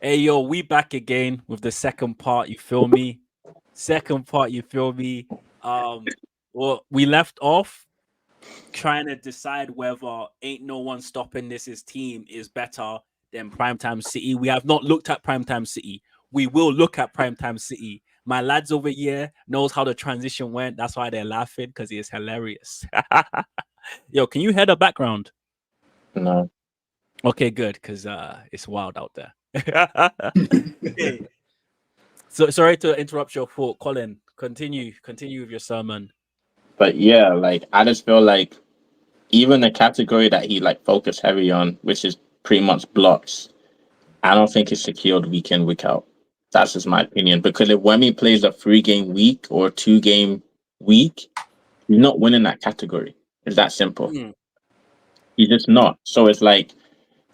Hey yo, we back again with the second part. You feel me? Second part. You feel me? Well, we left off trying to decide whether ain't no one stopping this team is better than Primetime City. We have not looked at Primetime City. We will look at Primetime City. My lads over here knows how the transition went. That's why they're laughing because it's hilarious. Yo, can you hear the background? No. Okay, good, because it's wild out there. Okay. So sorry to interrupt your thought, Colin. Continue with your sermon. But yeah, like I just feel like even the category that he like focused heavy on, which is pretty much blocks, I don't think it's secured week in, week out. That's just my opinion. Because if Wemmy plays a 3-game week or 2-game week, he's not winning that category. It's that simple. He's just not. So it's like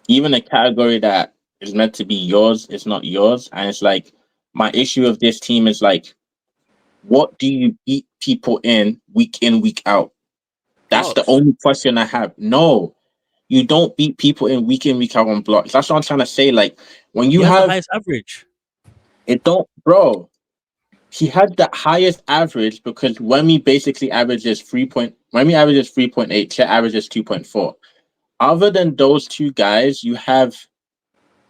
even a category that is meant to be yours is not yours. And it's like my issue of this team is like, what do you beat people in, week out? That's the Blocks. only question I have. No, you don't beat people in, week out on blocks. That's what I'm trying to say. Like when He you has the have highest average. it, don't, bro. He had the highest average because Wemmy basically averages 3.8, Chet averages 2.4. Other than those two guys, you have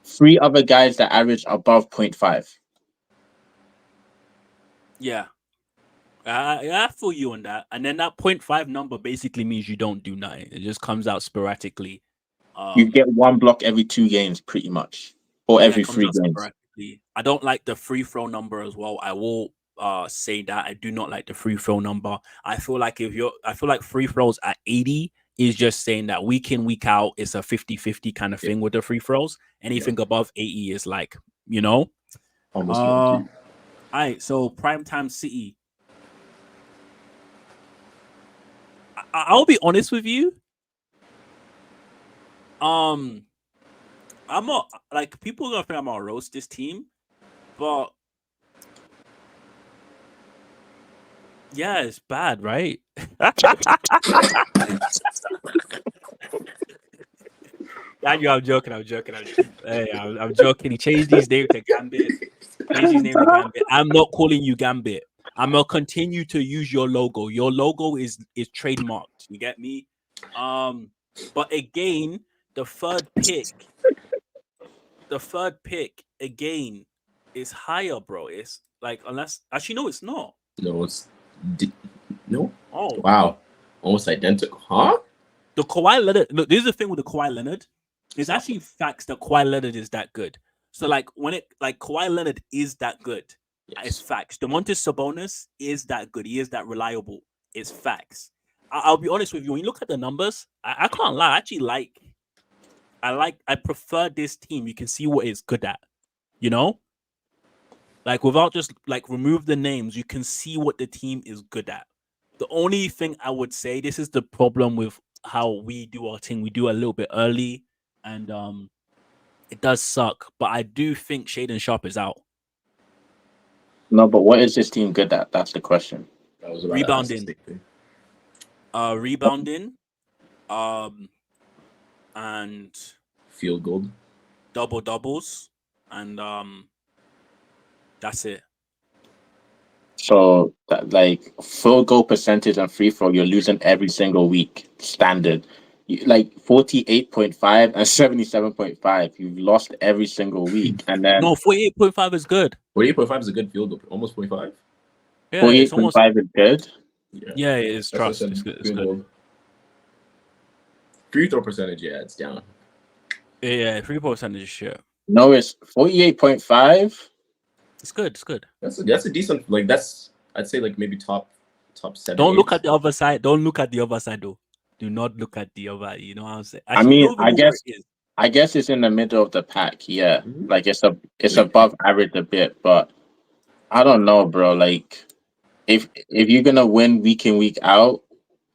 3 other guys that average above 0.5. Yeah. I feel you on that. And then that 0.5 number basically means you don't do nothing. It just comes out sporadically. You get 1 block every 2 games, pretty much, or Yeah, it every comes 3 out games. sporadically. I don't like the free throw number as well. I will say that I do not like the free throw number. I feel like free throws at 80 is just saying that week in, week out, it's a 50-50 kind of thing with the free throws. Anything above 80 is like, Almost all right, so Primetime City. I'll be honest with you. I'm not like people are gonna think I'm gonna roast this team, but yeah, it's bad, right? Daniel, I'm joking. Hey, I'm joking. He changed his name to Gambit. I'm not calling you Gambit. I'm gonna continue to use your logo. Your logo is trademarked. You get me? But again, the third pick again is higher, bro. It's like unless actually no, it's not. No, no. Oh wow, almost identical, huh? The Kawhi Leonard. Look, this is the thing with the Kawhi Leonard. It's actually facts that Kawhi Leonard is that good. So like Kawhi Leonard is that good. Yes. It's facts. Domantas Sabonis is that good. He is that reliable. It's facts. I'll be honest with you. When you look at the numbers, I can't lie. I actually I prefer this team. You can see what it's good at. Like without just like remove the names, you can see what the team is good at. The only thing I would say, this is the problem with how we do our thing. We do a little bit early, and it does suck. But I do think Shaden Sharp is out. No, but what is this team good at? That's the question. I was about to ask the same thing. Rebounding, and field goal, doubles, and that's it. So that, like field goal percentage and free throw, you're losing every single week. Standard, like 48.5 and 77.5. You've lost every single week, and then no, 48.5 is good. 48.5 is a good field goal. Almost 45. Yeah, 48.5 is good. Yeah, it is. Trust. It's good. It's good. Free throw percentage, yeah, it's down. Yeah, free throw percentage is shit. No, it's 48.5. It's good. It's good. That's a decent, like I'd say like maybe top 7. Don't look at the other side. Don't look at the other side though. Do not look at the other. You know what I'm saying? Actually, I guess it's in the middle of the pack. Yeah, like it's above average a bit, but I don't know, bro. Like if you're gonna win week in, week out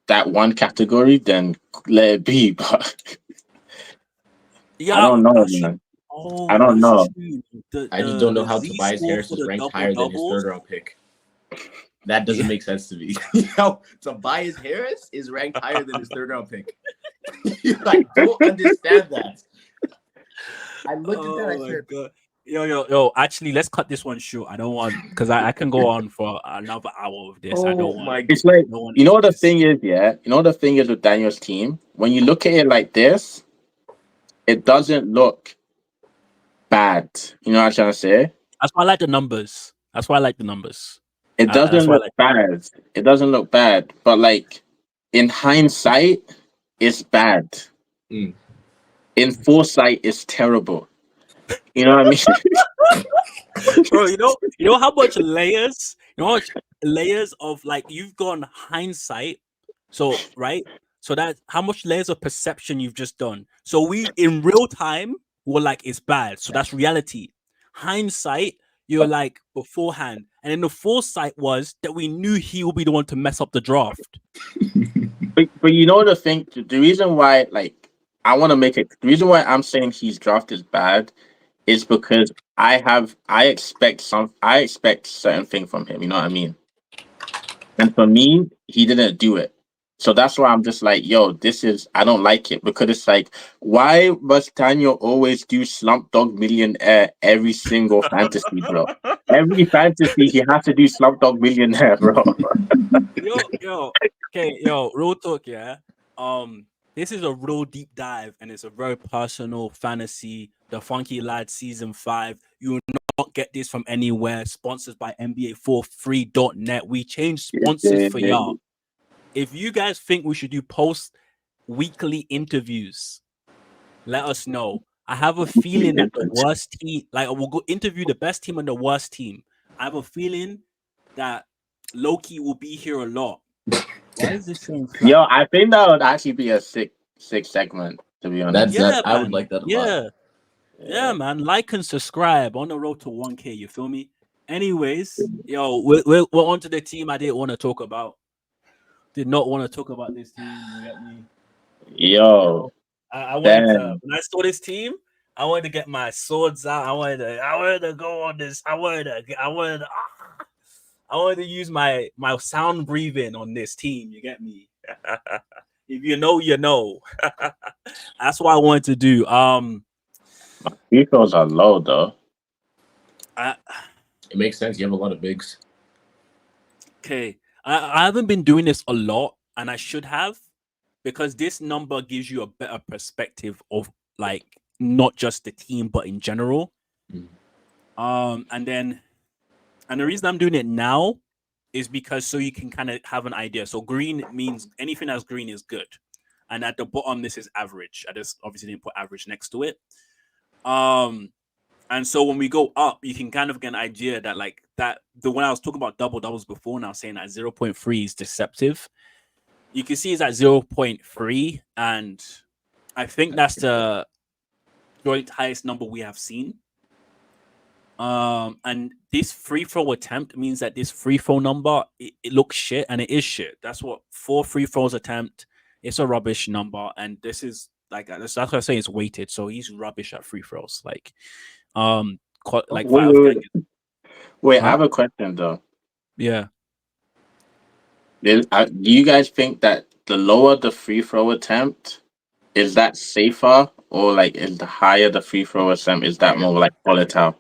that one category, then let it be. But yeah, I don't know, man. I don't know. I just don't know how Tobias Harris is ranked higher than his 3rd round pick. That doesn't make sense to me. Tobias Harris is ranked higher than his 3rd round pick. I don't understand that. I looked at that. I said, Yo. Actually, let's cut this one short. I don't want because I can go on for another hour of this. I don't want. It's like don't want you know what the this. thing is, yeah. You know what the thing is with Daniel's team. When you look at it like this, it doesn't look bad. You know what I'm trying to say? That's why I like the numbers. That's why I like the numbers. It doesn't That's why I look like. bad. It doesn't look bad. But like in hindsight, it's bad. Mm. In foresight, it's terrible. You know what I mean? Bro, you know how much layers, of like you've gone hindsight. So right, so that how much layers of perception you've just done. So we in real time were like it's bad. So that's reality. Hindsight, you're like beforehand, and then the foresight was that we knew he will be the one to mess up the draft. But you know the thing, the reason why like I want to make it the reason why I'm saying his draft is bad is because I expect certain thing from him, you know what I mean? And for me, he didn't do it. So that's why I'm just like, yo, I don't like it because it's like, why must Daniel always do Slump Millionaire every single fantasy, bro? Every fantasy, he has to do Slump Millionaire, bro. Real talk, yeah. This is a real deep dive, and it's a very personal fantasy. The Funky Lad Season 5. You will not get this from anywhere. Sponsored by NBA43.net. We change sponsors for y'all. If you guys think we should do post-weekly interviews, let us know. I have a feeling that the worst team, like we'll go interview the best team and the worst team. I have a feeling that Loki will be here a lot. Why is this saying flat? Yo, I think that would actually be a sick segment, to be honest. I would like that a lot. Yeah, man. Like and subscribe on the road to 1K. You feel me? Anyways, yo, we're on to the team I didn't want to talk about. Did not want to talk about this team. You get me? Yo, I wanted to, when I saw this team, I wanted to get my swords out. I wanted to go on this. I wanted to use my sound breathing on this team. You get me? If you know, you know. That's what I wanted to do. my free throws are low though. It makes sense. You have a lot of bigs. Okay. I haven't been doing this a lot, and I should have, because this number gives you a better perspective of like not just the team, but in general. And the reason I'm doing it now is because so you can kind of have an idea. So green means anything that's green is good, and at the bottom this is average. I just obviously didn't put average next to it. And so when we go up, you can kind of get an idea that like that when I was talking about double doubles before, and I was saying that 0.3 is deceptive. You can see it's at 0.3, and I think that's the joint highest number we have seen. And this free throw attempt means that this free throw number it looks shit, and it is shit. That's what 4 free throws attempt. It's a rubbish number, and this is like that's what I say. It's weighted, so he's rubbish at free throws. Like, Wait, I have a question though. Yeah. Do you guys think that the lower the free throw attempt, is that safer, or like is the higher the free throw attempt, is that more like volatile?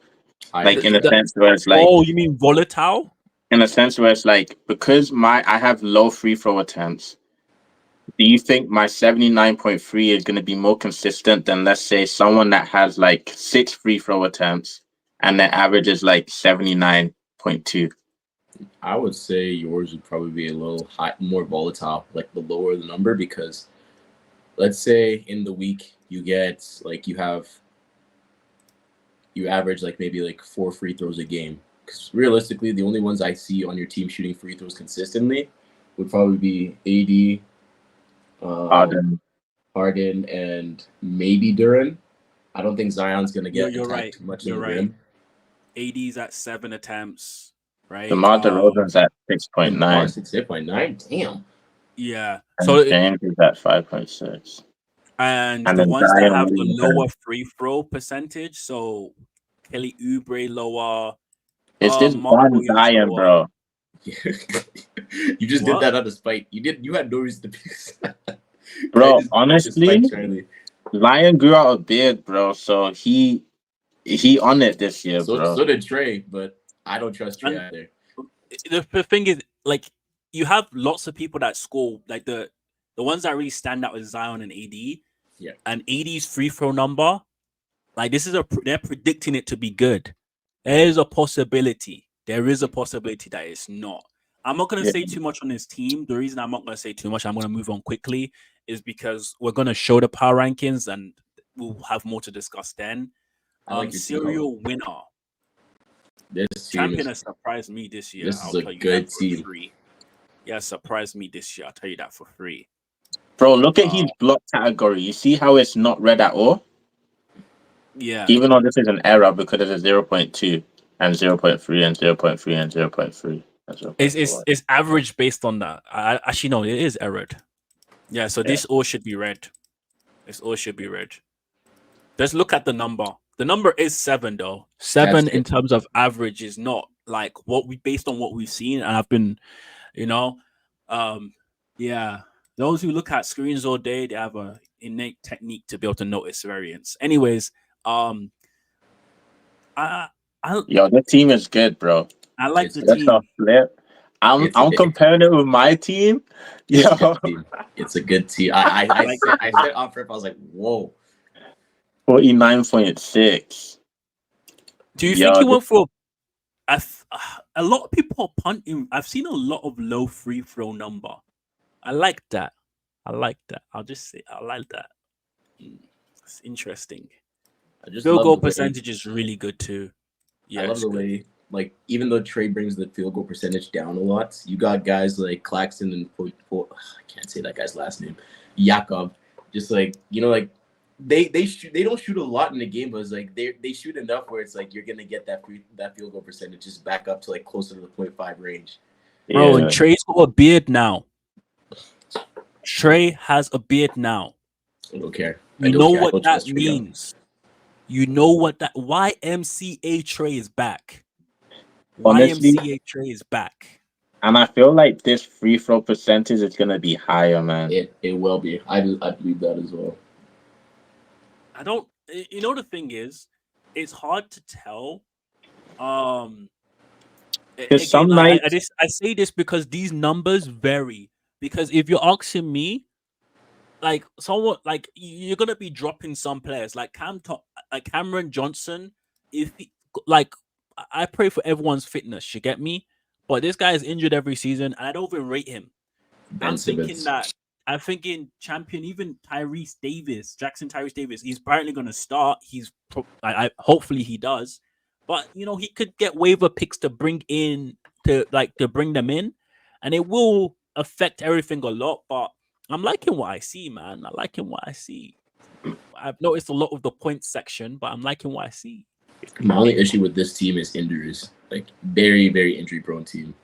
Like in a sense where it's like, oh, you mean volatile? In a sense where it's like, because I have low free throw attempts. Do you think my 79.3 is going to be more consistent than, let's say, someone that has like 6 free throw attempts and their average is like 79.2? I would say yours would probably be a little more volatile, like the lower the number, because let's say in the week you get like you average like maybe like 4 free throws a game. Because realistically, the only ones I see on your team shooting free throws consistently would probably be AD, Harden, and maybe Duran. I don't think Zion's gonna get attacked much in the rim. AD's at 7 attempts, right? DeMar DeRozan's at 6.9. 6.9. Damn. Yeah. And so James is at 5.6. And the ones that have the lower free throw percentage, so Kelly Oubre lower. It's this one Zion, bro. You just did that out of spite. You had no reason to pick. Bro, honestly, Zion grew out a beard, bro. So he on it this year, So bro. so did Trey, but I don't trust Trey either. The thing is, like, you have lots of people that score, like the ones that really stand out is Zion and AD. Yeah. And AD's free throw number, like, they're predicting it to be good. There is a possibility. There is a possibility that it's not. I'm not going to say too much on this team. The reason I'm not going to say too much, I'm going to move on quickly, is because we're going to show the power rankings and we'll have more to discuss then. Serial winner. This Champion has surprised me this year. This is a good team. Free. Yeah, surprised me this year. I'll tell you that for free. Bro, look at his block category. You see how it's not red at all? Yeah. Even though this is an error because it's a 0.2 and 0.3 and 0.3 and 0.3. It's average based on that. Actually, no, it is errored. Yeah, so this all should be red. This all should be red. Let's look at the number. The number is 7, though. 7 in terms of average is not like based on what we've seen. And I've been, yeah. Those who look at screens all day, they have a innate technique to be able to notice variance. Anyways, yo, the team is good, bro. I like the team. Flip. I'm comparing it with my team. It's a good team. I said off rip, I was like, whoa. 49.6. Do you think he went for a lot of people are punting? I've seen a lot of low free throw number. I like that. I'll just say I like that. It's interesting. Field goal percentage is really good too. Yeah, I love the way, like, even though Trey brings the field goal percentage down a lot, you got guys like Claxton and I can't say that guy's last name, Yakov. Just like, like they don't shoot a lot in the game, but it's like they shoot enough where it's like you're gonna get that field goal percentage just back up to like closer to the 0.5 range. Bro, and Trey's got a beard now. Trey has a beard now. I don't care. You know what that means. You know what that YMCA Trey is back. Honestly, YMCA Trey is back. And I feel like this free throw percentage is gonna be higher, man. It will be. I believe that as well. I don't. The thing is, it's hard to tell. Some nights I say this because these numbers vary. Because if you're asking me, like someone like you're gonna be dropping some players like Cameron Johnson. If I pray for everyone's fitness, you get me. But this guy is injured every season, and I don't even rate him. I'm thinking champion, even Jackson Tyrese Davis. He's apparently going to start. Hopefully he does. But he could get waiver picks to bring them in, and it will affect everything a lot. But I'm liking what I see, man. I'm liking what I see. I've noticed a lot of the points section, but I'm liking what I see. My only issue with this team is injuries. Like, very, very injury-prone team.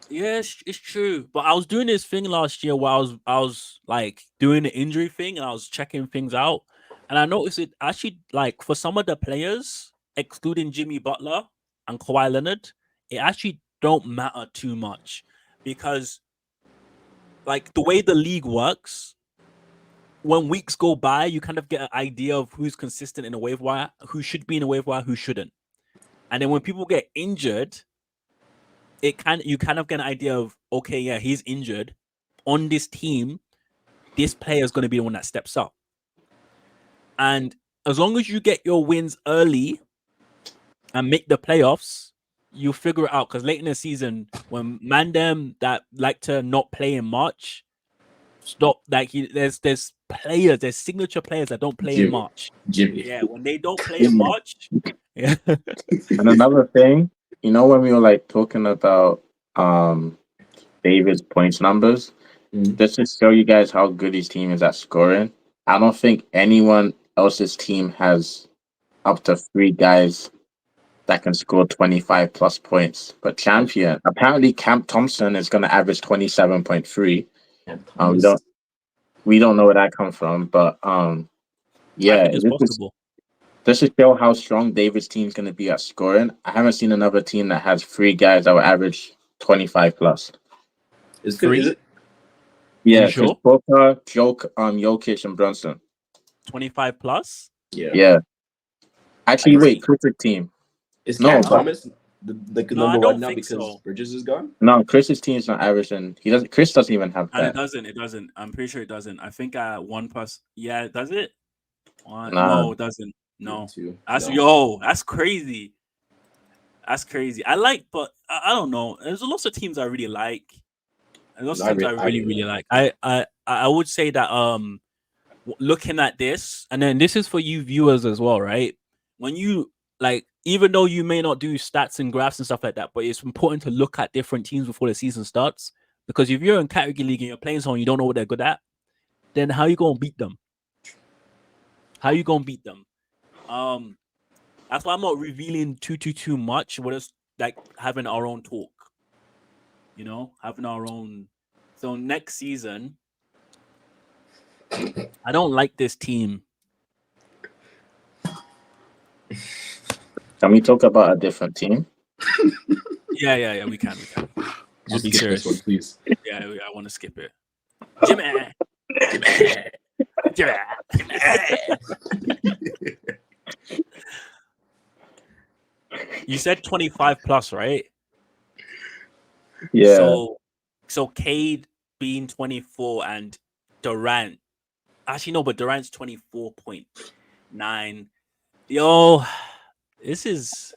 Yes, it's true. But I was doing this thing last year where I was like doing the injury thing, and I was checking things out, and I noticed it actually, like, for some of the players, excluding Jimmy Butler and Kawhi Leonard, it actually don't matter too much because, like, the way the league works, when weeks go by, you kind of get an idea of who's consistent in a waiver wire, who should be in a waiver wire, who shouldn't. And then when people get injured, you kind of get an idea of, okay, yeah, he's injured. On this team, this player is going to be the one that steps up. And as long as you get your wins early and make the playoffs, you figure it out. Because late in the season, when them that like to not play in March, there's players, there's signature players that don't play in March. Jimmy. Yeah, when they don't play in March. Yeah. And another thing, when we were like talking about David's points numbers, just to show you guys how good his team is at scoring, I don't think anyone else's team has up to 3 guys that can score 25 plus points. But champion, apparently Camp Thompson is going to average 27.3. We don't know where that comes from, but yeah, I think it's possible. This to show how strong David's team is going to be at scoring. I haven't seen another team that has 3 guys that will average 25 plus. Is 3? Yeah, sure? Booker, Jokic, and Brunson. 25 plus? Yeah. Actually, wait, Chris's team. Is No, Cam but Thomas the No, I number don't one now think because so. Bridges is gone? no, Chris's team's not averaging. He doesn't. Chris doesn't even have And that. it doesn't. It doesn't. I'm pretty sure it doesn't. I think one plus. Yeah, does it? Nah. No, it doesn't. No. Two. That's No. That's crazy. That's crazy. I like, but I don't know. There's lots of teams I really like. And those teams I really like. I would say that looking at this, and then this is for you viewers as well, right? When you like, even though you may not do stats and graphs and stuff like that, but it's important to look at different teams before the season starts. Because if you're in category league and you're playing someone you don't know what they're good at, then how you gonna beat them? How you gonna beat them? That's why I'm not revealing too much. We're just like having our own talk. You know, having our own. So next season, I don't like this team. Can we talk about a different team? Yeah, we can. Just be skip serious. this one, please. Yeah, I want to skip it. Jimmy. You said 25 plus, right? Yeah. So Cade being 24 and Durant. Actually, no, but Durant's 24.9. Yo, this is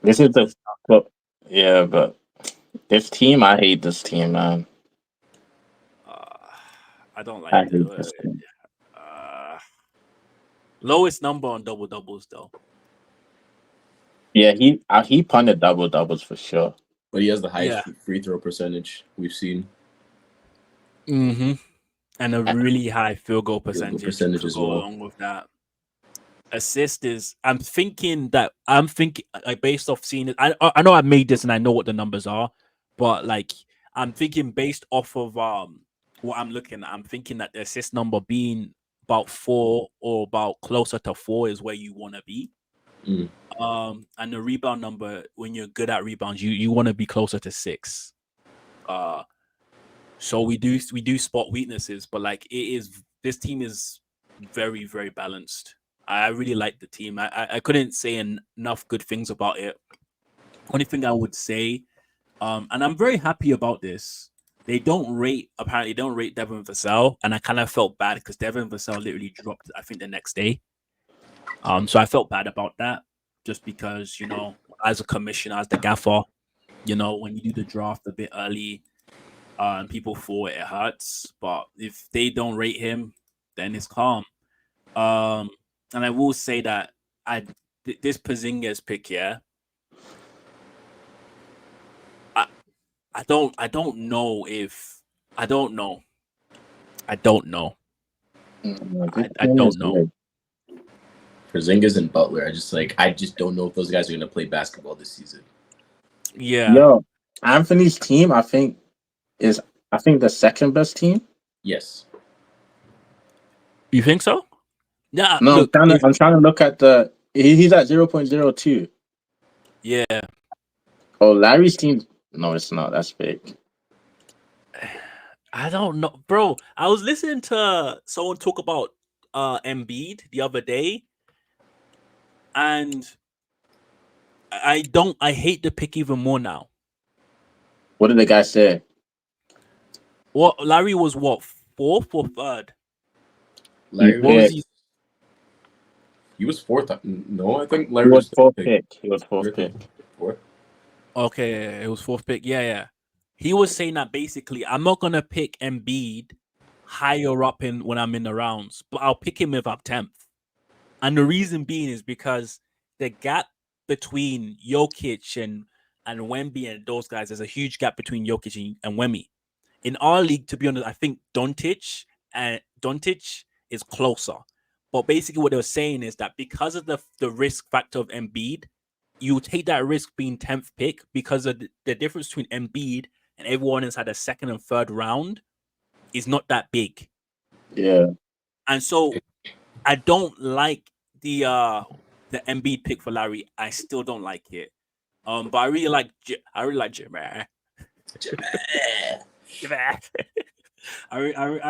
the but yeah, but this team, I hate this team, man. I don't like I hate this team. Lowest number on double doubles though. Yeah, he punted double doubles for sure. But he has the highest free throw percentage we've seen. Mm-hmm. And a really high field goal percentage to as go well. along with that. Assist is I'm thinking like based off seeing it. I know I made this and I know what the numbers are, but like I'm thinking based off of what I'm looking at, I'm thinking that the assist number being about 4 or about closer to 4 is where you want to be. And the rebound number, when you're good at rebounds, you want to be closer to 6. So we do spot weaknesses, but like this team is very, very balanced. I really like the team. I couldn't say enough good things about it. Only thing I would say, and I'm very happy about this. Apparently don't rate Devin Vassell, and I kind of felt bad because Devin Vassell literally dropped, I think, the next day. So I felt bad about that, just because, you know, as a commissioner, as the gaffer, you know, when you do the draft a bit early, and people thought it hurts. But if they don't rate him, then it's calm. And I will say that this Porzingis pick here, I don't know. I don't know. I don't know. Porzingis and Butler, I just don't know if those guys are going to play basketball this season. Yeah. Yo, Anthony's team, I think the second best team. Yes. You think so? Yeah. No, look, I'm trying to look at he's at 0.02. Yeah. Oh, Larry's team. No, it's not. That's fake. I don't know, bro. I was listening to someone talk about Embiid the other day, and I hate the pick even more now. What did the guy say? What Larry was 4th or 3rd? Larry he was 4th. No, I think Larry was 4th pick. He was 4th pick. 4th. Okay, it was 4th pick. Yeah. He was saying that basically, I'm not gonna pick Embiid higher up when I'm in the rounds, but I'll pick him if I'm 10th. And the reason being is because the gap between Jokic and Wemby and those guys, there's a huge gap between Jokic and Wemby. In our league, to be honest, I think Doncic is closer. But basically what they were saying is that because of the risk factor of Embiid, you take that risk being 10th pick because of the difference between Embiid and everyone inside the 2nd and 3rd round is not that big. Yeah. And so I don't like the Embiid pick for Larry. I still don't like it. But I really like Jimmy. I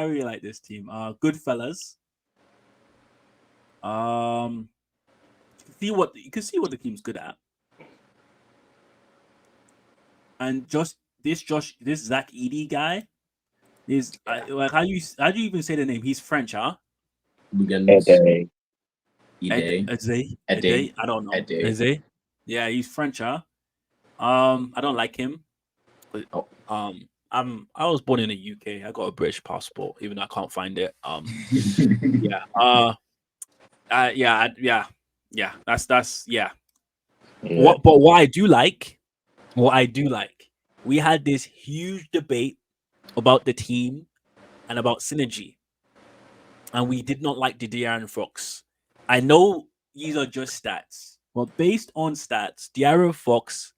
really like this team. Good fellas. see what the team's good at. And just this Zach Edey guy is like how do you even say the name? He's French, huh? Ede. Ede? I don't know. Ede? Yeah, he's French, huh? I don't like him. But I was born in the UK. I got a British passport, even though I can't find it. Yeah. Yeah. That's yeah. Yeah. What I do like, we had this huge debate about the team and about synergy, and we did not like the De'Aaron Fox. I know these are just stats, but based on stats, De'Aaron Fox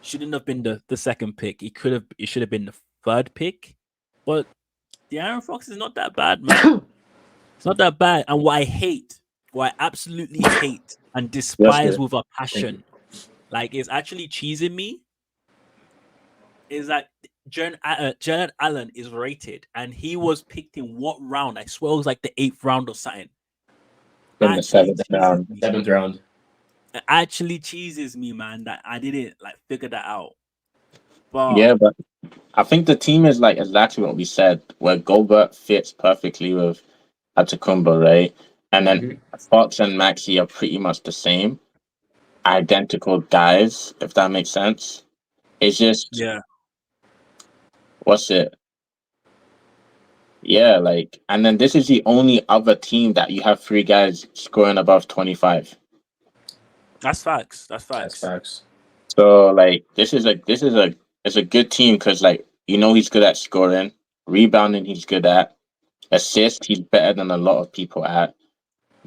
shouldn't have been the second pick. It should have been the third pick. But De'Aaron Fox is not that bad, man. It's not that bad. And what I absolutely hate and despise with a passion, like it's actually cheesing me, is that Jared Allen is rated and he was picked in what round? I swear it was like the 8th round or something. In the 7th round. 7th round. It actually cheeses me, man, that I didn't like figure that out. But yeah, but I think the team is like exactly what we said, where Gobert fits perfectly with Atakumba, right? And then Fox and Maxi are pretty much the same, identical guys, if that makes sense. It's just yeah. What's it? Yeah, like, and then this is the only other team that you have 3 guys scoring above 25. That's facts. That's facts. So like, it's a good team because like he's good at scoring, rebounding he's good at, assist he's better than a lot of people at,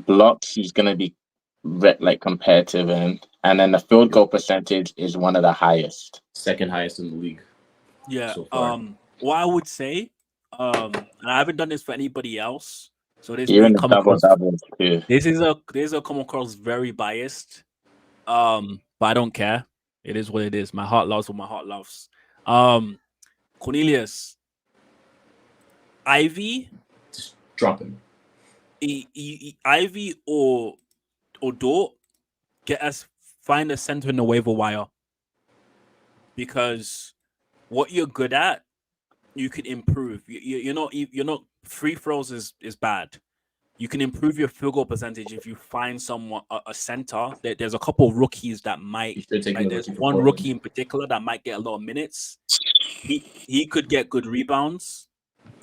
blocks he's gonna be like competitive in, and then the field goal percentage is one of the highest, second highest in the league. Yeah. So far. What I would say, and I haven't done this for anybody else, so this even may the come across. doubles too. This is a come across very biased. But I don't care. It is what it is. My heart loves what my heart loves. Cornelius, Ivy, just drop him. Ivy or Dort, find a center in the waiver wire, because what you're good at, you can improve. You're not free throws is bad. You can improve your field goal percentage if you find someone a center. There's a couple of rookies that might. There's one rookie in particular that might get a lot of minutes. He could get good rebounds,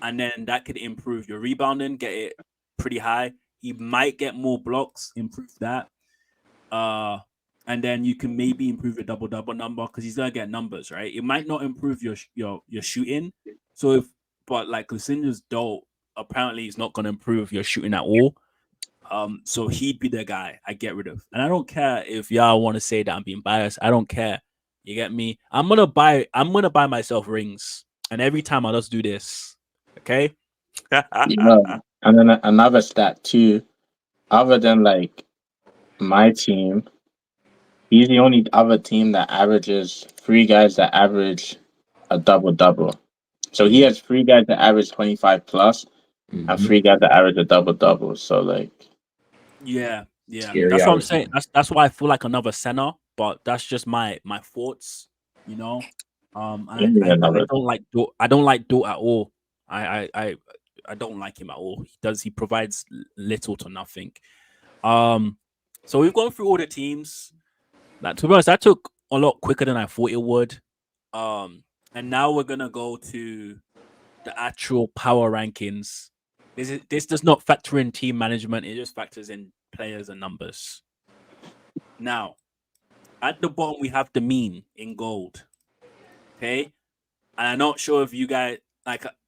and then that could improve your rebounding, get it pretty high. He might get more blocks, improve that. And then you can maybe improve your double number because he's gonna get numbers, right? It might not improve your shooting. So but like Lucinda's dope, apparently he's not gonna improve your shooting at all. So he'd be the guy I get rid of. And I don't care if y'all want to say that I'm being biased. I don't care. You get me? I'm gonna buy myself rings. And every time I just do this. Okay. And then another stat too, other than like my team, he's the only other team that averages 3 guys that average a double. So he has 3 guys that average 25 plus, and 3 guys that average a double. So like, yeah, that's what I'm saying. That's why I feel like another center, but that's just my thoughts. I don't like Dort at all. I don't like him at all. He provides little to nothing. So we've gone through all the teams. Like, to be honest, that took a lot quicker than I thought it would. And now we're gonna go to the actual power rankings. This does not factor in team management. It just factors in players and numbers. Now, at the bottom we have the mean in gold. Okay, and I'm not sure if you guys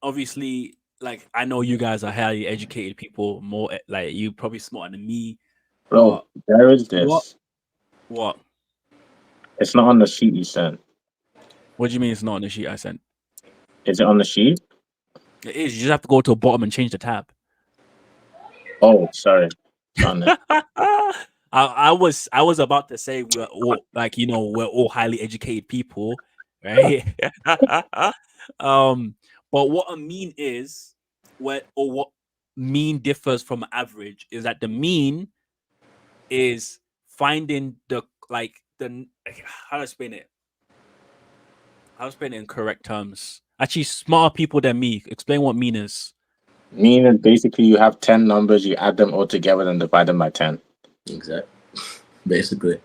obviously I know you guys are highly educated people, more like you probably smarter than me. Bro, there is this. What? It's not on the sheet you sent. What do you mean it's not on the sheet I sent? Is it on the sheet? It is. You just have to go to the bottom and change the tab. Oh, sorry. I was about to say we're all we're all highly educated people, right? But what a mean is, what mean differs from average is that the mean is finding the how to explain it. I'll explain it in correct terms. Actually, smarter people than me. Explain what mean is. Meaning basically you have 10 numbers, you add them all together and divide them by 10. Exactly. Basically,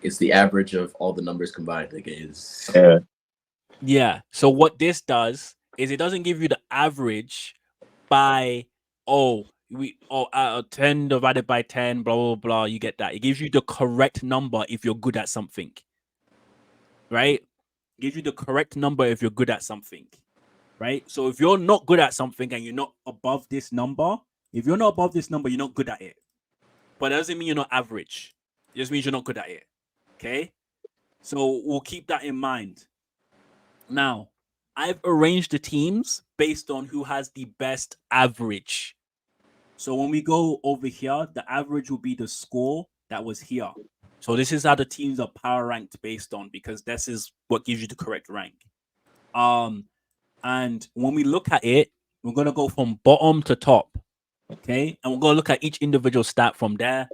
it's the average of all the numbers combined. Like, is Yeah. So what this does is it doesn't give you the average by 10 divided by 10, blah blah blah. You get that. It gives you the correct number if you're good at something. Right? It gives you the correct number if you're good at something. Right? So if you're not good at something and you're not above this number, you're not good at it. But that doesn't mean you're not average. It just means you're not good at it. Okay? So we'll keep that in mind. Now, I've arranged the teams based on who has the best average. So when we go over here, the average will be the score that was here. So this is how the teams are power ranked based on, because this is what gives you the correct rank. And when we look at it, we're gonna go from bottom to top. Okay, and we're gonna look at each individual stat from there.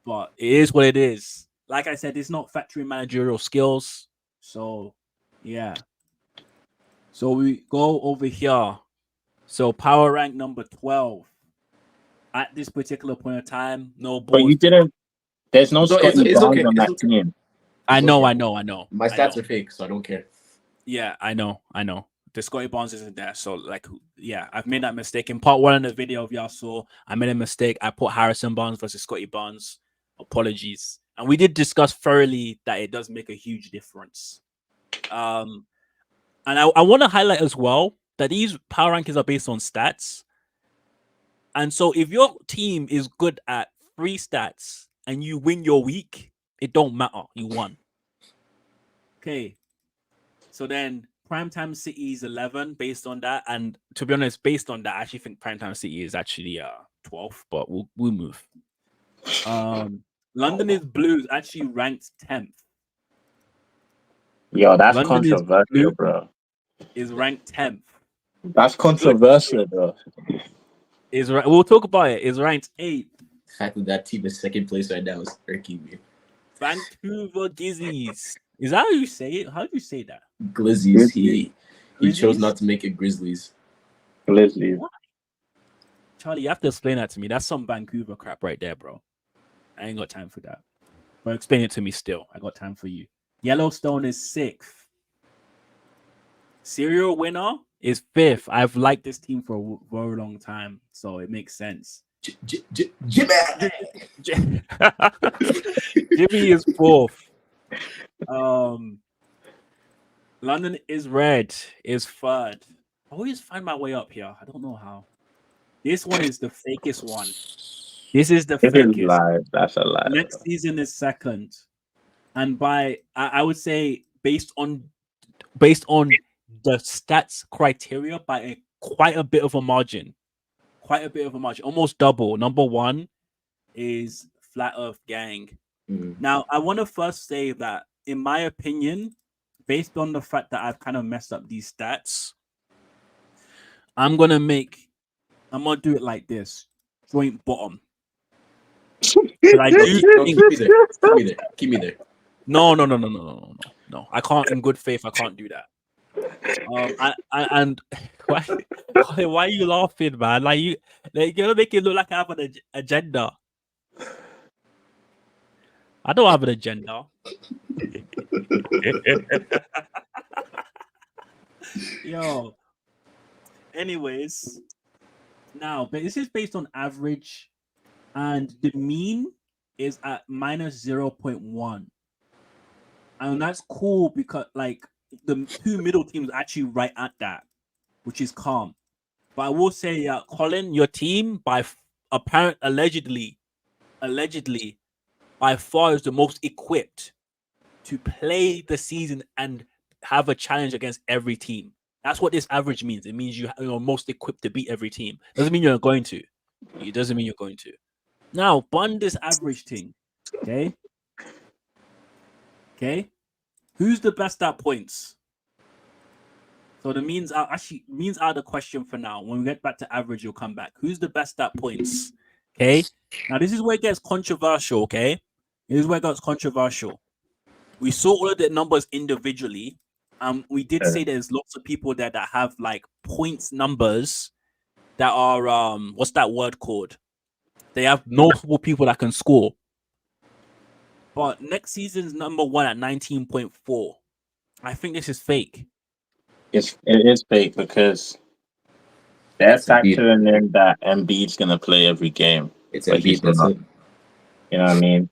But it is what it is. Like I said, it's not factory managerial skills. So yeah. So we go over here. So power rank number 12. At this particular point of time, no balls. But you didn't. There's no Scotty it's Barnes okay. on that team. I know. My stats are fake, so I don't care. Yeah, I know. The Scotty Barnes isn't there. So, yeah, I've made that mistake. In part 1 of the video, if y'all saw, I made a mistake. I put Harrison Barnes versus Scotty Barnes. Apologies. And we did discuss thoroughly that it does make a huge difference. And I want to highlight as well that these power rankings are based on stats. And so if your team is good at 3 stats and you win your week, it don't matter. You won. Okay. So then Primetime City is 11 based on that. And to be honest, based on that, I actually think Primetime City is actually 12th, but we'll move. London is Blues actually ranked 10th. Yo, that's London controversial, bro. Is ranked 10th. That's controversial, bro. We'll talk about it. Is ranked 8th. The fact that team is second place right now is irking me. Vancouver Gizzies. Is that how you say it? How do you say that? Glizzies. He chose not to make it Grizzlies. Grizzlies. What? Charlie, you have to explain that to me. That's some Vancouver crap right there, bro. I ain't got time for that. But explain it to me still. I got time for you. Yellowstone is 6th. Serial winner is 5th. I've liked this team for a very long time, so it makes sense. Jimmy is 4th. London is red, is 3rd. I always find my way up here. I don't know how. This one is the fakest one. This is the fakest. Is live. That's a lie. Next season is 2nd. And by I would say based on the stats criteria by quite a bit of a margin. Almost double. Number 1 is Flat Earth Gang. Now, I want to first say that, in my opinion, based on the fact that I've kind of messed up these stats, I'm gonna do it like this: joint bottom. Keep me there. No. I can't. In good faith, I can't do that. And why are you laughing, man? You're gonna make it look like I have an agenda. I don't have an agenda. Yo. Anyways, now, but this is based on average, and the mean is at minus 0.1. And that's cool because, the 2 middle teams are actually right at that, which is calm. But I will say, Colin, your team, allegedly, by far is the most equipped to play the season and have a challenge against every team. That's what this average means. It means you're most equipped to beat every team. Doesn't mean you're going to. It doesn't mean you're going to. Now, bun this average thing. Okay? Who's the best at points? So the means are the question for now. When we get back to average, you'll come back. Who's the best at points? Okay? Now, this is where it gets controversial, okay? Here's where it got controversial. We saw all of the numbers individually. We did say there's lots of people there that have like points numbers that are what's that word called? They have multiple people that can score. But next season's number one at 19.4. I think this is fake. It is fake because they're It's Embiid. factoring in that Embiid's gonna play every game. It's but Embiid. he's That's not. it. You know what I mean?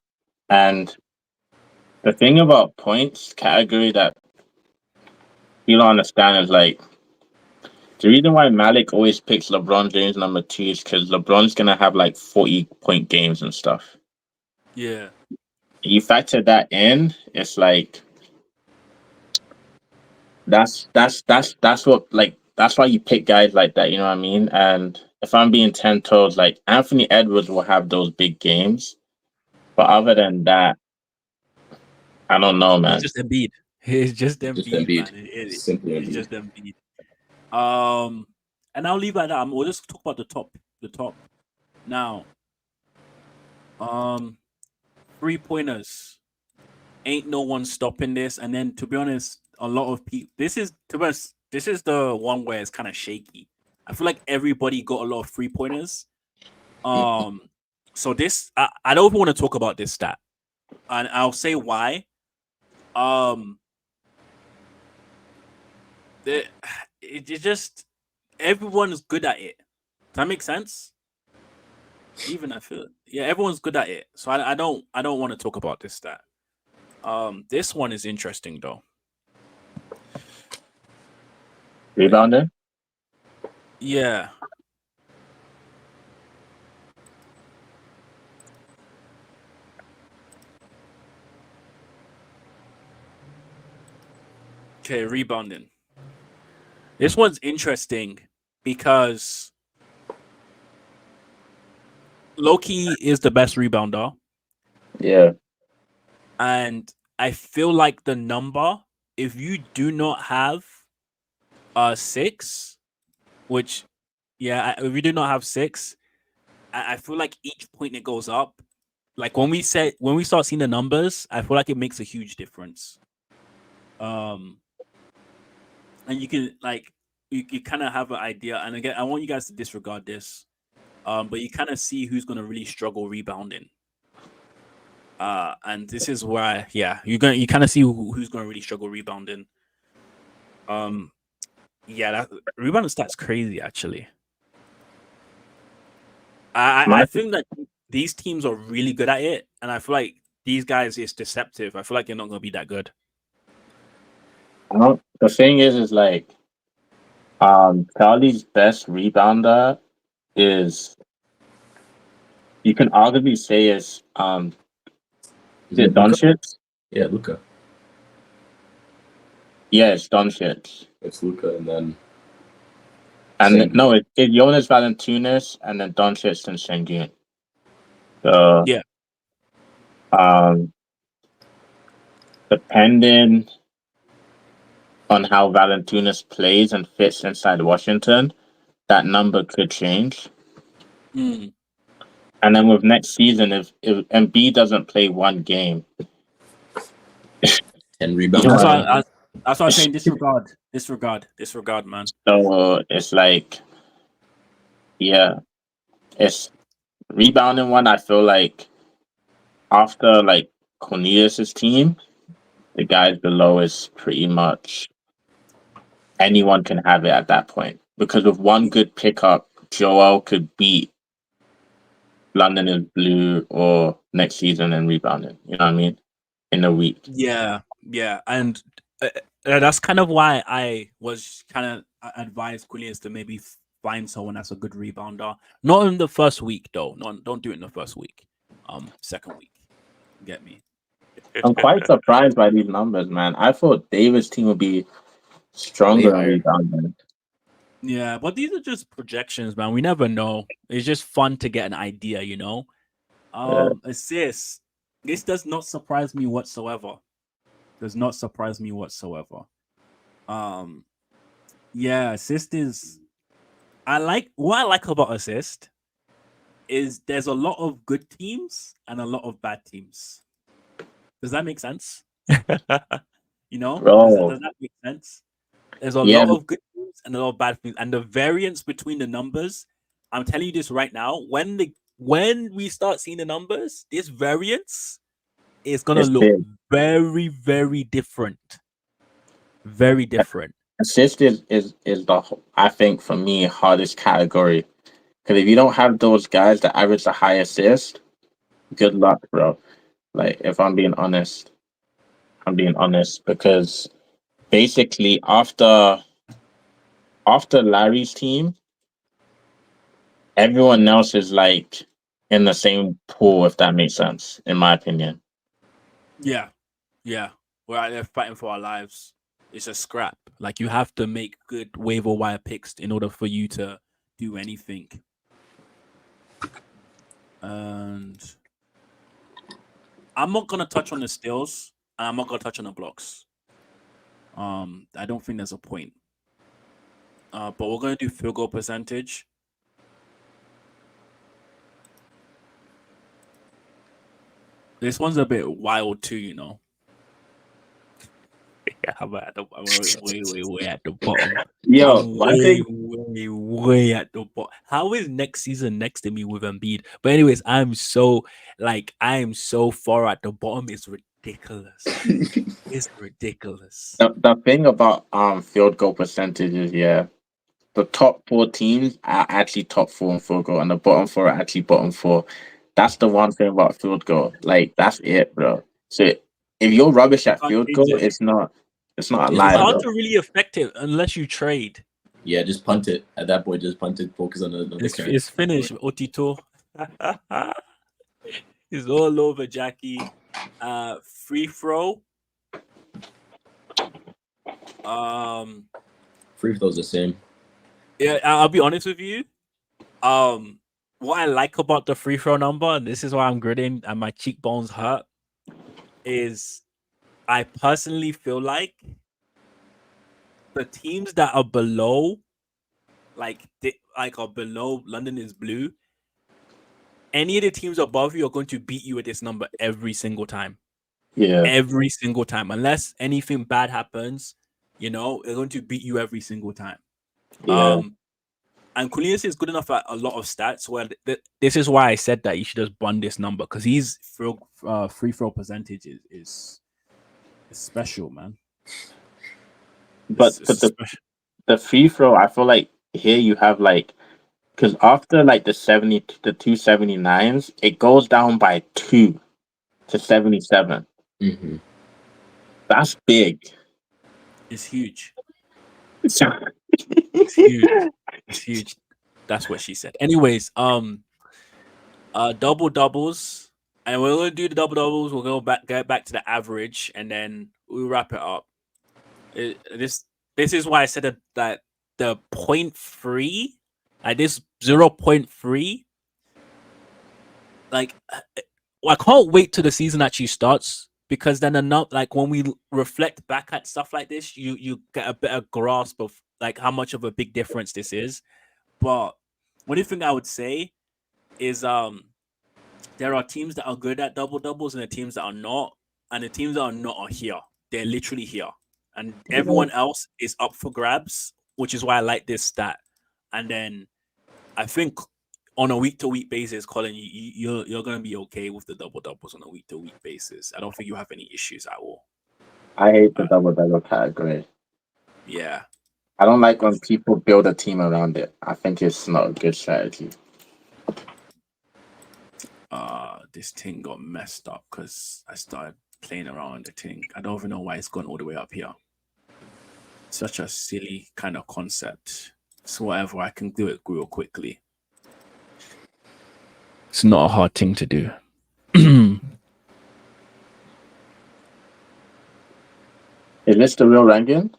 And the thing about points category that you don't understand is like the reason why Malik always picks LeBron James number 2 is because LeBron's gonna have like 40-point games and stuff. Yeah. You factor that in, it's like that's what like that's why you pick guys like that, you know what I mean? And if I'm being 10 toes, like Anthony Edwards will have those big games. But other than that, I don't know, man. It's just Embiid. It's just Just Embiid, Embiid. man. Simply It's Embiid. just Embiid. And I'll leave it at that. We'll just talk about the top. Now, 3-pointers. Ain't no one stopping this. And then, to be honest, a lot of people. This is the one where it's kind of shaky. I feel like everybody got a lot of 3-pointers. So this, I don't even want to talk about this stat, and I'll say why. It just everyone's good at it. Does that make sense? Even I feel everyone's good at it. So I don't want to talk about this stat. This one is interesting though. Rebounder? Yeah. Okay, rebounding. This one's interesting because Loki is the best rebounder. Yeah. And I feel like the number, if you do not have 6, which if you do not have 6, I feel like each point that goes up, like when we start seeing the numbers, I feel like it makes a huge difference. And you can like you kind of have an idea. And again, I want you guys to disregard this. But you kind of see who's gonna really struggle rebounding. And this is why, you kind of see who's gonna really struggle rebounding. That rebounding stat's crazy actually. I think that these teams are really good at it, and I feel like these guys is deceptive. I feel like they're not gonna be that good. The thing is like Charlie's best rebounder is you can arguably say is it Doncic? Yeah, Luka. Yeah, it's Doncic. It's Luka, and then no, it's Jonas Valanciunas and then Doncic and Sengun. So yeah. Depending on how Valanciunas plays and fits inside Washington, that number could change. Mm. And then with next season, if Embiid doesn't play one game, 10 rebounds. That's why I'm saying disregard, man. So it's like, it's rebounding one. I feel like after like Cornelius's team, the guys below is pretty much anyone can have it at that point. Because with one good pickup, Joel could beat London is Blue or next season in rebounding. You know what I mean? In a week. Yeah, and that's kind of why I was kind of advised Cornelius to maybe find someone that's a good rebounder. Not in the first week though. Don't do it in the first week. Second week. Get me? I'm quite surprised by these numbers, man. I thought Davis' team would be stronger in rebounding. Yeah, but these are just projections, man. We never know. It's just fun to get an idea, you know. Assists. This does not surprise me whatsoever. Assist is. What I like about assist is there's a lot of good teams and a lot of bad teams. Does that make sense? You know, Bro. does that make sense? There's a Yeah, lot of good things and a lot of bad things, and the variance between the numbers. I'm telling you this right now. When we start seeing the numbers, this variance is gonna it's look big. very, very different. Very different. Assist is I think for me hardest category. Because if you don't have those guys that average the high assist, good luck, bro. Like if I'm being honest because basically after Larry's team, everyone else is like in the same pool, if that makes sense, in my opinion. Yeah, yeah. We're out there fighting for our lives. It's a scrap. Like you have to make good waiver wire picks in order for you to do anything. And I'm not gonna touch on the steals, and I'm not gonna touch on the blocks. I don't think there's a point. But we're gonna do field goal percentage. This one's a bit wild too, you know. Yeah, I'm way at the bottom. Yo, I'm one thing, way at the bottom. How is next season next to me with Embiid? But anyways, I am so far at the bottom. It's ridiculous. It's ridiculous. the thing about field goal percentage is the top four teams are actually top four in field goal, and the bottom four are actually bottom four. That's the one thing about field goal. Like that's it, bro. So if you're rubbish You at can't field change goal, it. it's not a Yeah, It's lie, hard bro. to really affect it unless you trade. Yeah, just punt it. At that point, just punt it. Focus on the current. It's finished, Otito. It's all over, Jackie. Free throw. Free throws the same. Yeah, I'll be honest with you. What I like about the free throw number, and this is why I'm gritting and my cheekbones hurt, is I personally feel like the teams that are below, are below London is blue. Any of the teams above you are going to beat you with this number every single time. Yeah, Every single time, unless anything bad happens, they're going to beat you every single time. yeah. And Cornelius is good enough at a lot of stats where this is why I said that you should just bun this number because his free throw percentage is special, man. But the free throw, I feel like here you have like because after like the 279s, it goes down by 2 to 77. Mm-hmm. That's big. It's huge. It's huge. It's huge. That's what she said. Anyways, double doubles, and we're gonna do the double doubles. We'll get back to the average, and then we'll wrap it up. This is why I said that the 0.3, like this 0.3, like I can't wait till the season actually starts because then like when we reflect back at stuff like this, you get a better grasp of like how much of a big difference this is. But one thing I would say is there are teams that are good at double doubles and the teams that are not, and the teams that are not are here. They're literally here, and everyone else is up for grabs, which is why I like this stat. And then I think on a week-to-week basis, Colin, you're gonna be okay with the double doubles on a week-to-week basis. I don't think you have any issues at all. I hate the double category. Yeah, I don't like when people build a team around it. I think it's not a good strategy. this thing got messed up because I started playing around with the thing. I don't even know why it's gone all the way up here. Such a silly kind of concept. So whatever, I can do it real quickly. It's not a hard thing to do. Is this the real ranking?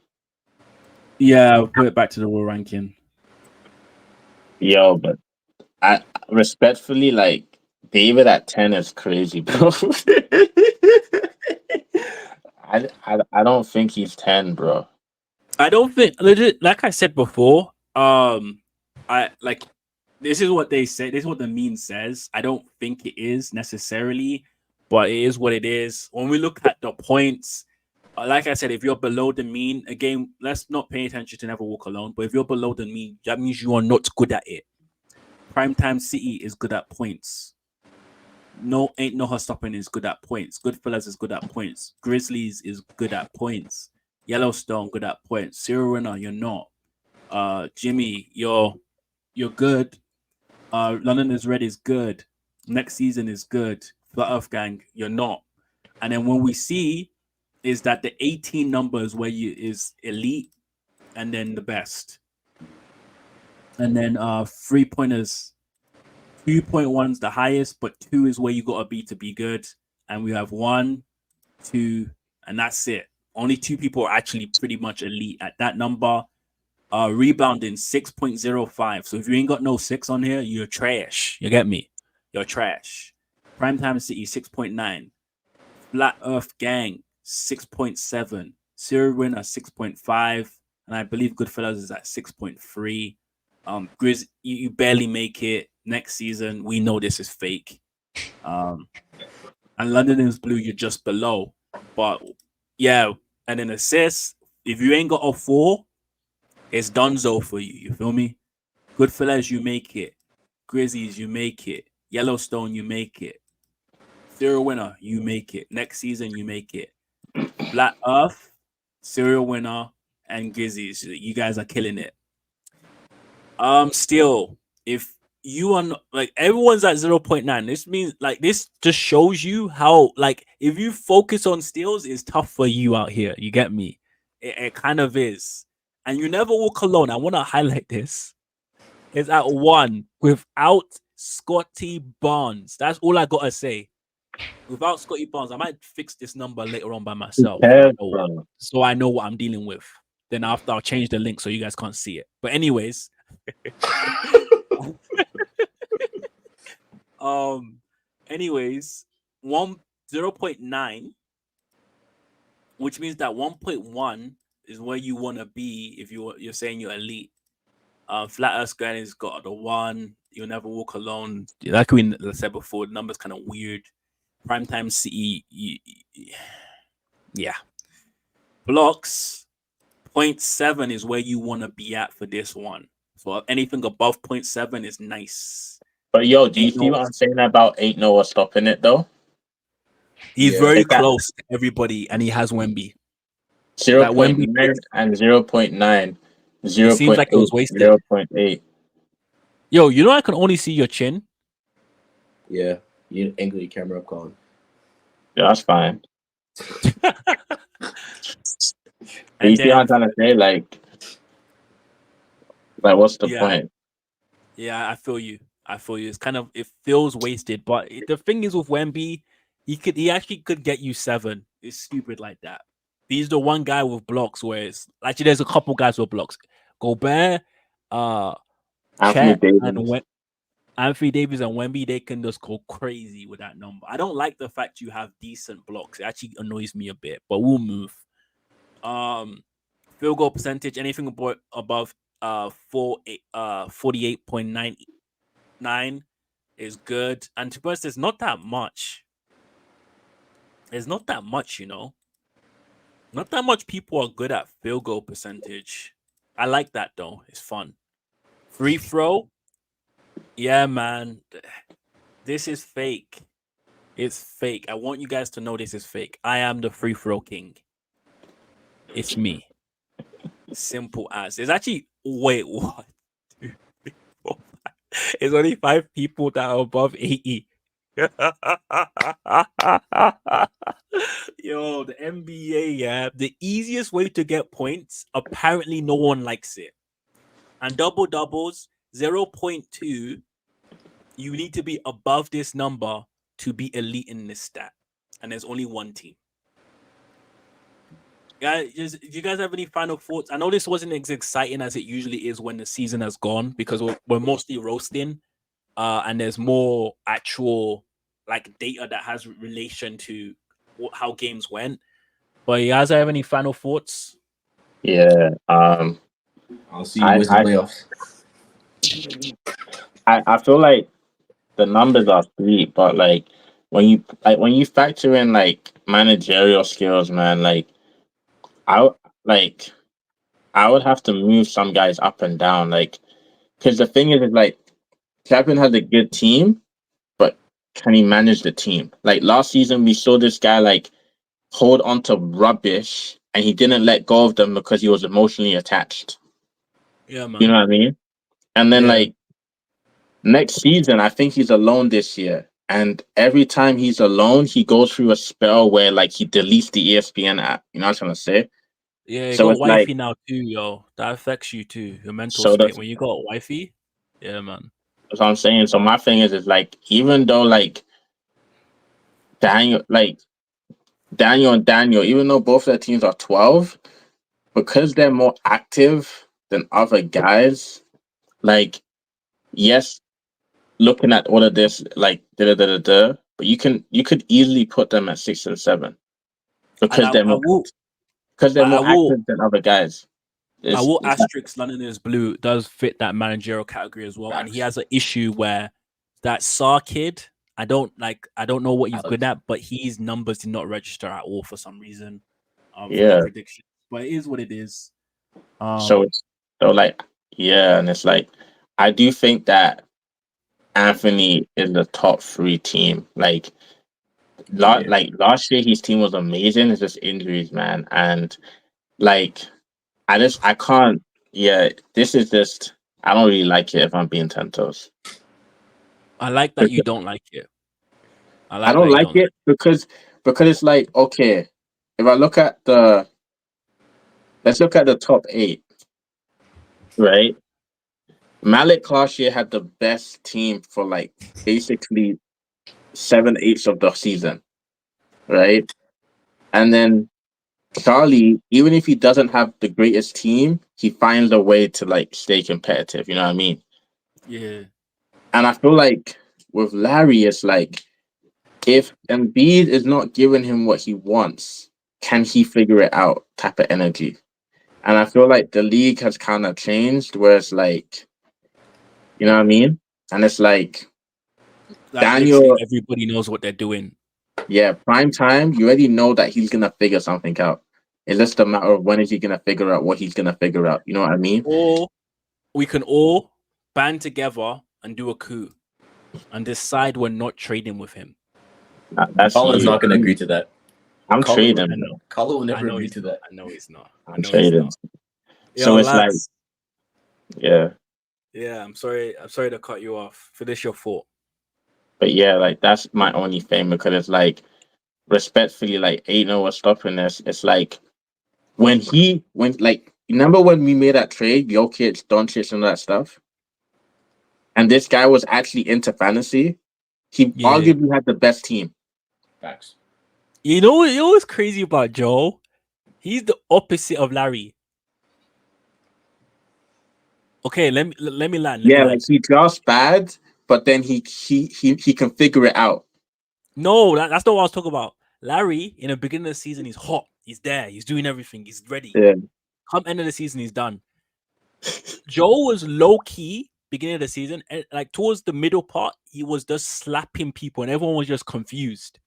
Yeah, I'll put it back to the raw ranking. Yo, but I respectfully like David at 10 is crazy, bro. I don't think he's 10, bro. I don't think legit, like I said before, I like this is what they say, this is what the meme says. I don't think it is necessarily, but it is what it is. When we look at the points, like I said, if you're below the mean, again, let's not pay attention to Never Walk Alone. But if you're below the mean, that means you are not good at it. Primetime City is good at points. No, Ain't No Her Stopping is good at points. Goodfellas is good at points. Grizzlies is good at points. Yellowstone good at points. Serial Winner, you're not. Jimmy, you're good. London is Red is good. Next season is good. Flat Earth Gang, you're not. And then when we see is that the 18 numbers where you is elite and then the best. And then 3-pointers, 2.1's the highest, but 2 is where you gotta be to be good. And we have 1, 2, and that's it. Only 2 people are actually pretty much elite at that number. Rebounding 6.05. So if you ain't got no 6 on here, you're trash. You get me? You're trash. Primetime City 6.9. Flat Earth Gang 6.7. Serial Winner 6.5. And I believe Goodfellas is at 6.3. Grizz, you barely make it. Next season, we know this is fake. And London is Blue, you're just below. But yeah, and then assists, if you ain't got a 4, it's donezo for you. You feel me? Goodfellas, you make it. Grizzlies, you make it. Yellowstone, you make it. Serial Winner, you make it. Next season, you make it. Flat Earth, Serial Winner, and Grizzlies, you guys are killing it. Still, if you are not, like, everyone's at 0.9, this means, like, this just shows you how, like, if you focus on steals, it's tough for you out here. You get me? It kind of is. And you never walk alone. I want to highlight this. It's at 1 without Scotty Barnes. That's all I gotta say. Without Scotty Barnes, I might fix this number later on by myself. So I know what I'm dealing with. Then after, I'll change the link so you guys can't see it. But anyways, anyways, 0.9, which means that 1.1 is where you want to be if you're saying you're elite. Flat Earth Gang has got the 1. You'll Never Walk Alone. Like we said before, the number's kind of weird. Primetime City, yeah. Blocks 0.7 is where you want to be at for this one. So anything above 0.7 is nice. But yo, do you see what I'm saying about Ain't No One Stopping It though? He's very close to everybody, and he has Wemby. 0.9 and 0.9. 0. It seems like it was wasted. 0.8. Yo, you know I can only see your chin. Yeah, you angle your camera up, Colin. Yeah, that's fine. You see what I'm trying to say? Like what's the point? Yeah, I feel you. It's kind of, it feels wasted. But the thing is with Wemby, he actually could get you 7. It's stupid like that. He's the one guy with blocks where it's actually there's a couple guys with blocks. Gobert, Anthony Davis. Anthony Davis and Wemby, they can just go crazy with that number. I don't like the fact you have decent blocks. It actually annoys me a bit, but we'll move. Field goal percentage, anything above 48.99 is good. And to be honest, there's not that much. There's not that much, you know. Not that much people are good at field goal percentage. I like that though. It's fun. Free throw. Yeah, man. This is fake. It's fake. I want you guys to know this is fake. I am the free throw king. It's me. Simple as. There's actually, wait, what? 2, 3, 4, 5. It's only 5 people that are above 80. Yo, the NBA, yeah. The easiest way to get points, apparently no one likes it. And double-doubles, 0.2, you need to be above this number to be elite in this stat. And there's only 1 team. Guys, do you guys have any final thoughts? I know this wasn't as exciting as it usually is when the season has gone because we're mostly roasting. And there's more actual like data that has relation to how games went. But you guys have any final thoughts? Yeah. I'll see you in the playoffs. I feel like the numbers are sweet, but like when you factor in like managerial skills, man, I w- like I would have to move some guys up and down, like because the thing is like Chapman has a good team, but can he manage the team? Like last season, we saw this guy like hold on to rubbish, and he didn't let go of them because he was emotionally attached. Yeah, man. You know what I mean? And then Yeah. like next season, I think he's alone this year. And every time he's alone, he goes through a spell where like he deletes the ESPN app. You know what I'm trying to say? Yeah, you So got it's like wifey now too, yo. That affects you too, your mental so state. that's When you got wifey, yeah, man. what I'm saying. So my thing is like even though like Daniel like Daniel and Daniel, even though both their teams are 12, because they're more active than other guys, like yes, looking at all of this, like but you could easily put them at 6 and 7 And because they're I more will, active than other guys. I It's, will it's like, asterisk London is Blue does fit that managerial category as well, and he Facts. has an issue where that Sar kid. I don't know what he's good Alex. at, but his numbers did not register at all for some reason. For the yeah. prediction, but it is what it is. So it's so like yeah, and it's like I do think that Anthony is the top three team. Yeah. Like last year, his team was amazing. It's just injuries, man, and like I can't. Yeah, this is just I don't really like it if I'm being 10 toes. I like that you don't like it. I I like don't that you like don't like it because it's like okay, if I look at let's look at the top 8, right? Malik last year had the best team for like basically 7/8 of the season, right? And then Charlie, even if he doesn't have the greatest team, he finds a way to like stay competitive. You know what I mean? Yeah. And I feel like with Larry, it's like if Embiid is not giving him what he wants, can he figure it out? Type of energy. And I feel like the league has kind of changed where it's like, you know what I mean? And it's like Like literally Daniel, everybody knows what they're doing. yeah, prime time, you already know that he's gonna figure something out. It's just a matter of when is he gonna figure out what he's gonna figure out. You know what I mean? Or we can all band together and do a coup and decide we're not trading with him. That's Colin's you. not going to agree to that. I'm Colin, trading, I know. bro. Colin will I never know agree he's to not. that. I know he's not. I I'm know he's trading. not. So Yo, it's like, lads. yeah. Yeah, I'm sorry. I'm sorry to cut you off. Finish your thought. But yeah, like that's my only thing because it's like respectfully, like ain't no one stopping this. It's like when like remember when we made that trade, Jokic, Doncic, and all that stuff, and this guy was actually into fantasy. He Yeah. arguably had the best team. Facts. You know what's crazy about Joe? He's the opposite of Larry. Okay, let me land. Let me Yeah, like land. he drafts bad, but then he can figure it out. No, that's not what I was talking about. Larry, in the beginning of the season, he's hot. He's there. He's doing everything. He's ready. Yeah, Come end of the season, he's done. Joe was low key beginning of the season, and like towards the middle part, he was just slapping people, and everyone was just confused.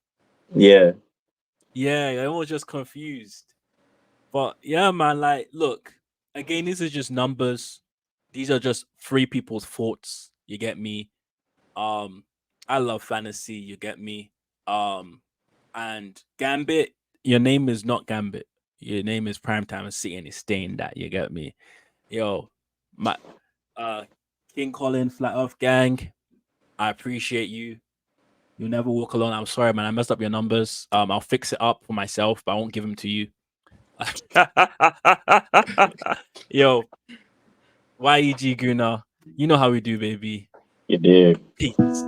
yeah, Yeah, everyone was just confused. But yeah, man, like, look, again, these are just numbers. These are just three people's thoughts. You get me? I love fantasy. You get me? And Gambit, your name is not Gambit. Your name is Primetime City, and it's staying that. You get me? Yo, my King Colin, Flat Earth Gang. I appreciate you. You'll never walk alone. I'm sorry, man. I messed up your numbers. I'll fix it up for myself, but I won't give them to you. Yo, YEG Guna. You know how we do, baby. you do. Peace.